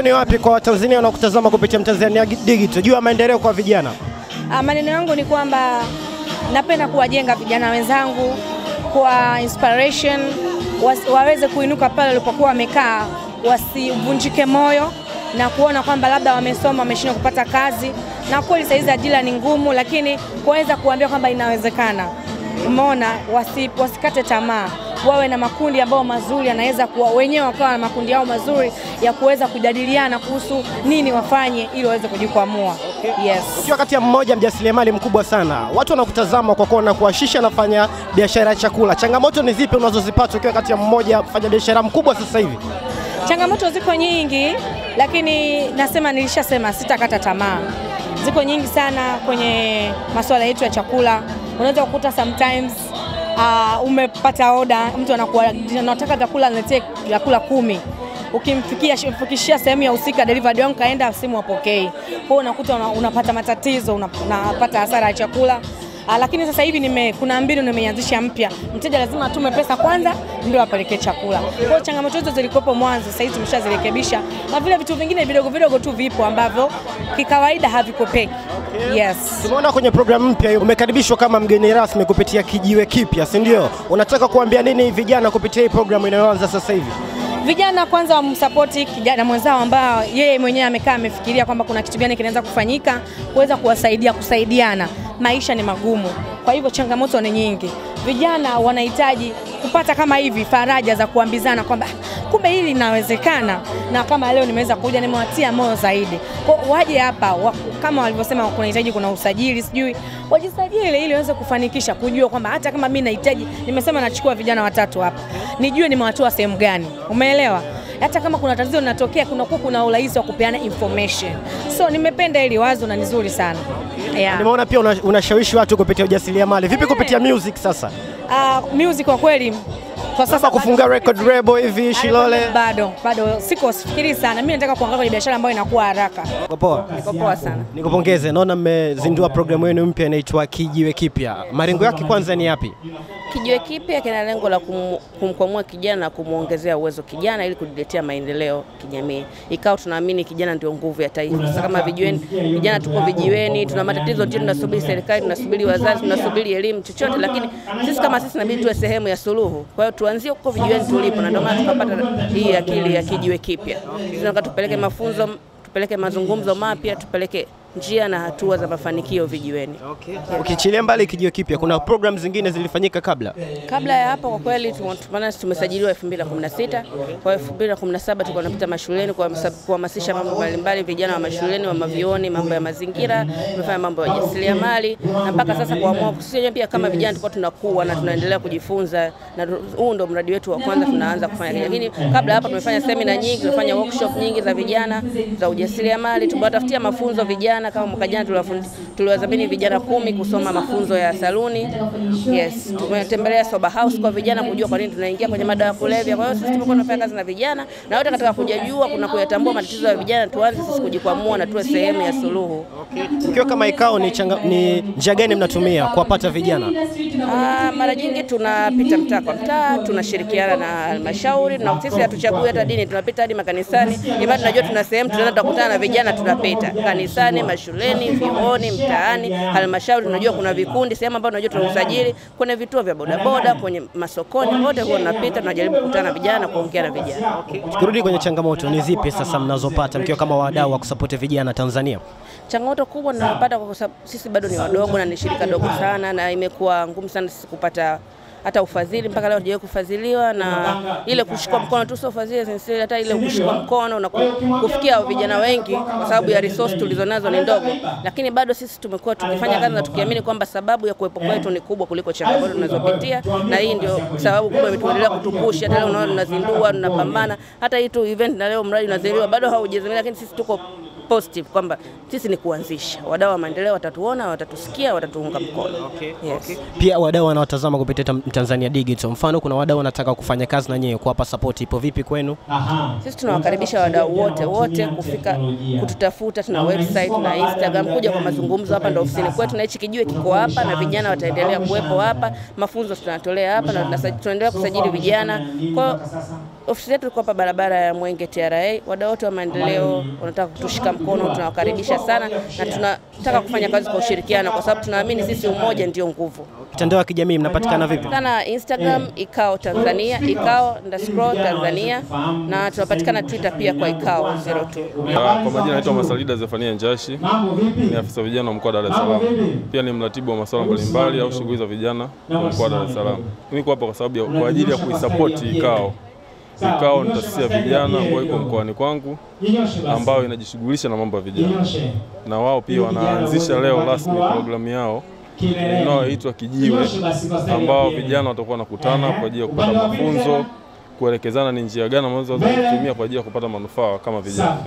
yako ni wapi kwa Watanzania wanaokutazama kupitia Mtanzania Digital juu ya maendeleo kwa vijana? Maneno yangu ni kwamba napenda kuwajenga vijana wenzangu kwa inspiration, waweze kuinuka pale walipokuwa wamekaa, wasivunjike moyo na kuona kwamba labda wamesoma wameshindwa kupata kazi, na kweli saizi ajira ni ngumu, lakini kuweza kuambia kwamba inawezekana. Umeona, wasikate tamaa, wawe na makundi ambao mazuri, anaweza kuwa wenyewe wakawa na makundi yao mazuri ya kuweza kujadiliana kuhusu nini wafanye ili waweze kujikwamua. Yes. Ukiwa kati ya mmoja mjasiriamali mkubwa sana, watu wanakutazama kwa kuona kuashisha nafanya biashara ya chakula. Changamoto ni zipi unazozipata ukiwa kati ya mmoja mfanya biashara mkubwa sasa hivi? Changamoto ziko nyingi, lakini nilishasema sitakata tamaa. Ziko nyingi sana kwenye masuala yetu ya chakula. Unaweza kukuta sometimes umepata order, mtu anataka chakula, niletee chakula 10. Ukimfikishia sehemu ya usika delivery wangu kaenda, simu apokei. Kwa hiyo unakuta unapata matatizo, unapata hasara ya chakula. Lakini sasa hivi kuna mbinu nimeanzisha mpya. Mteja lazima atume pesa kwanza ndio apeleke chakula. Kwa hiyo changamoto hizo zilikopo mwanzo, sasa hivi tumeshazirekebisha. Na vile vitu vingine vidogo vidogo tu vipo ambavyo kikawaida havikopeki. Yes. Tumeona kwenye programu mpya umekaribishwa kama mgeni rasmi kupitia Kijiwe Kipya, si ndio? Unataka kuambia nini vijana kupitia hii programu inayoanza sasa hivi? Vijana kwanza wamsupport kijana mwenzao ambao yeye mwenyewe amekaa amefikiria kwamba kuna kitu gani kinaweza kufanyika, kuweza kusaidiana. Maisha ni magumu, kwa hivyo changamoto ni nyingi. Vijana wanahitaji kupata kama hivi faraja za kuambizana kwamba kumbe hili linawezekana, na kama leo nimeweza kuja nimewatia moyo zaidi. Kwa waje hapa kama walivyosema kunahitaji kuna usajili, sijui wajisajili ili waweze kufanikisha kujua kwamba hata kama mimi nahitaji, nimesema nachukua vijana 3 hapa, nijue nimewatoa sehemu gani. Umeelewa? Hata kama kuna tatizo linatokea kuna urahisi wa kupeana information. So nimependa hili wazo na nzuri sana. Yeah. Nimeona pia unashawishi watu kupitia ujasiriamali. Vipi kupitia music sasa? Music kwa kweli kwa sasa kufunga record label hivi Shilole bado sifikiri sana. Mimi nataka kuangalia kwenye biashara ambayo inakuwa haraka. Niko poa. Niko poa sana. Nikupongeze. Naona mmezindua programu yenu mpya inaitwa Kijiwe Kipya. Malengo yake kwanza ni yapi? Kijiwe Kipya kina lengo la kumkwamua kijana na kumuongezea uwezo kijana ili kujiletea maendeleo kijamii. Ikao tunaamini kijana ndio nguvu ya taifa. Sasa kama vijana tuko vijiweni, tuna matatizo ndio, tunasubiri serikali, tunasubiri wazazi, tunasubiri elimu chochote, lakini sisi kama sisi inabidi tuwe sehemu ya suluhu. Kwa hiyo tuanzie huko vijiweni tulipo, na ndio maana tukapata hii akili ya Kijiwe Kipya. Tunataka tupeleke mafunzo, tupeleke mazungumzo mapya, tupeleke njia na hatua za mafanikio vijiweni. Okay. Ukiachilia mbali Kijiwe Kipya, kuna program zingine zilifanyika kabla ya hapo? Kwa kweli tumesajiliwa 2016. Kwa 2017 tulikuwa tunapita mashuleni kuhamasisha mambo mbalimbali vijana wa mashuleni, wa mavioni, mambo ya mazingira, tumefanya mambo ya ujasiriamali, na mpaka sasa kuamua sisi pia kama vijana tulikuwa tunakuwa na tunaendelea kujifunza, na huu ndio mradi wetu wa kwanza tunaanza kufanya. Lakini kabla hapo tumefanya semina nyingi, tumefanya workshop nyingi za vijana za ujasiriamali, tumewatafutia mafunzo vijana. Kama mwaka jana tuliwadhamini vijana 10 kusoma mafunzo ya saluni. Yes, tumetembelea sober house kwa vijana kujua kwa nini tunaingia kwenye madawa ya kulevya. Kwa hiyo sisi tumekuwa tunafanya kazi na vijana, na wote katika kujajua kuna kuyatambua matatizo ya vijana, tuanze sisi kujikwamua na tuwe sehemu ya suluhu. Okay. Ukiwa kama ikao ni njia gani mnatumia kuwapata vijana? Mara nyingi tunapita mtaa kwa mtaa, tunashirikiana na halmashauri, na sisi hatuchagui hata dini, tunapita hadi makanisani. Imani tunajua tuna sehemu tunaenda kukutana na vijana, tunapita kanisani, shuleni, vioni, mtaani, halmashauri tunajua kuna vikundi, sehemu ambapo tunajua tuna usajili, kwenye vituo vya bodaboda, kwenye masokoni, wote huwa tunapita, tunajaribu kukutana na vijana, kuongea na vijana. Okay. Tukirudi kwenye changamoto, ni zipi sasa mnazopata mkiwa kama wadau wa kusupport vijana Tanzania? Changamoto kubwa tunapata kwa sababu sisi bado ni wadogo na ni shirika dogo sana, na imekuwa ngumu sana sisi kupata hata ufadhili. Mpaka leo hatujawahi kufadhiliwa, na ile kushikwa mkono tu sio ufadhili sincere, hata ile kushikwa mkono na kufikia vijana wengi kwa sababu ya resource tulizonazo ni ndogo. Lakini bado sisi tumekuwa tukifanya kazi na tukiamini kwamba sababu ya kuwepo kwetu ni kubwa kuliko changamoto tunazopitia, na hii ndio sababu kubwa imetuendelea kutupush. Hata leo unaona tunazindua, tunapambana, hata hii tu event na leo mradi unazinduliwa bado haujazimia, lakini sisi tuko positive kwamba sisi ni kuanzisha. Wadau wa maendeleo watatuona, watatusikia, watatuunga mkono. Okay. Yes. Okay. Pia wadau wanawatazama kupitia Mtanzania Digital. Mfano kuna wadau wanataka kufanya kazi na nyewe, kuwapa support ipo vipi kwenu? Sisi tunawakaribisha wadau wote kufika kututafuta. Tuna website na Instagram, kuja kwa mazungumzo hapa ndio ofisini kwetu, na hichi kijiwe kiko hapa na vijana wataendelea kuwepo hapa. Mafunzo tunatolea hapa na tunaendelea kusajili vijana. Kwa Ofisi zetu iko hapa barabara ya Mwenge TRA. Wadau wote wa maendeleo wanataka kutushika mkono, tunawakaribisha sana na tunataka kufanya kazi kwa ushirikiano kwa sababu tunaamini sisi umoja ndio nguvu. Mitandao ya kijamii mnapatikana vipi? Sana Instagram IKAO Tanzania, IKAO_Tanzania, na tunapatikana Twitter pia kwa IKAO02. Kwa majina naitwa Masalida Zefania Njashi, ni afisa vijana wa mkoa wa Dar es Salaam. Pia ni mratibu wa masuala mbalimbali au shughuli za vijana wa mkoa wa Dar es Salaam. Niko hapa kwa sababu kwa ajili ya kuisupport IKAO. IKAO ni taasisi ya vijana ambayo iko mkoani kwangu ambayo inajishughulisha na mambo ya vijana. Na wao pia wanaanzisha leo rasmi programu yao inayoitwa Kijiwe, ambao vijana watakuwa wanakutana kwa ajili ya kupata mafunzo, kuelekezana ni njia gani wanaweza kutumia kwa ajili ya kupata manufaa kama vijana.